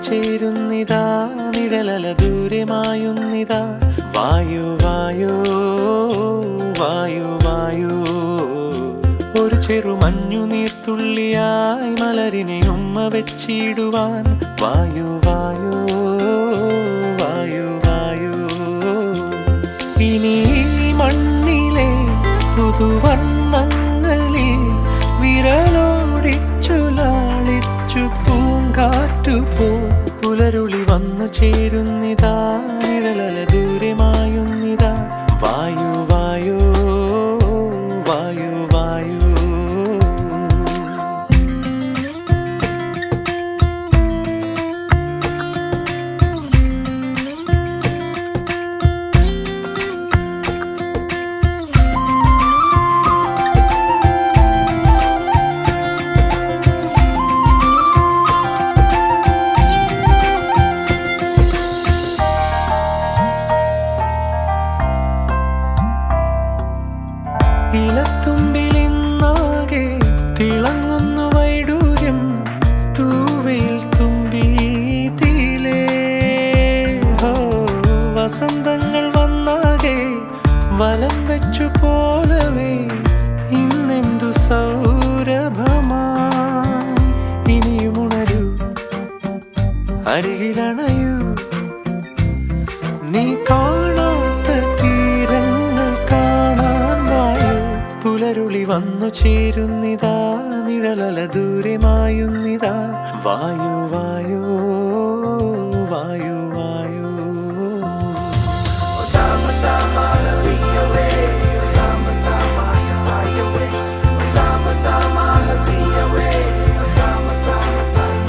ചേരുന്നിതാ നിഴലല ദൂരെ മായുന്നിതാ വായു വായു വായു വായു ഒരു ചെറു മഞ്ഞു നീർത്തുള്ളിയായി മലരിനെ ഉമ്മ വെച്ചിടുവാൻ വായു വായു വായു വായു ഇനി മണ്ണിലെ പുതുവർണ്ണങ്ങളിൽ വിരലോടിച്ചു ലാളിച്ചു പൂങ്കാറ്റുപോ പുലരുളി വന്നു ചേരുന്നിതാ നിഴലല ദൂരെ മായുന്നിതാ വായു വായു വായു വായു ഇലത്തുമ്പിലിന്നാകെ തിളങ്ങുന്നു വൈഡൂര്യം തൂവയിൽ തുമ്പി തീലേ വസന്തങ്ങൾ വന്നാകെ വലം വെച്ചു പോലവേ ഇന്നെന്തു സൗരഭമാ ഇനിയുമുണരൂ അരികിലണയൂ നീ കാണാത്ത തീരങ്ങൾ കാണാൻ വായു പുലരുളി വന്നു ചേരുന്നിതാ നിഴലല ദൂരെ മായുന്നിതാ വായു വായു വായു വായു Sama-sama hasiyawe, sama-sama yasayawe, sama-sama hasiyawe, sama-sama sayawe.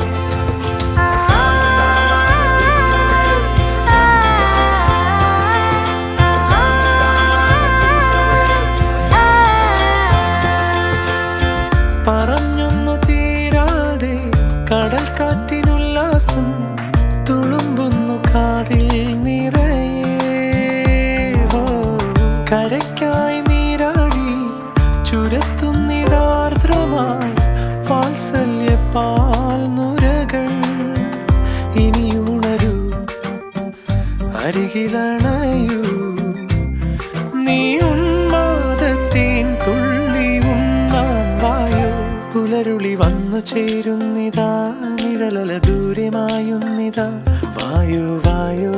പറഞ്ഞൊന്നു തീരാതെ കടൽ കാറ്റിനുല്ലാസം തുളുമ്പുന്നു കാതിൽ നിറയെ കരയ്ക്കായി നീരാടി ചുരത്തുന്നിതാർദ്രമായി വാത്സല്യ പാൽ നുരകൾ ഇനിയുണരൂ അരികിലണയൂ നീ ഉന്മാദത്തേൻ തുള്ളി ഉണ്ണാൻ വായു പുലരുളി വന്നു ചേരുന്നിതാ നിഴലല ദൂരെ മായുന്നിതാ വായു വായു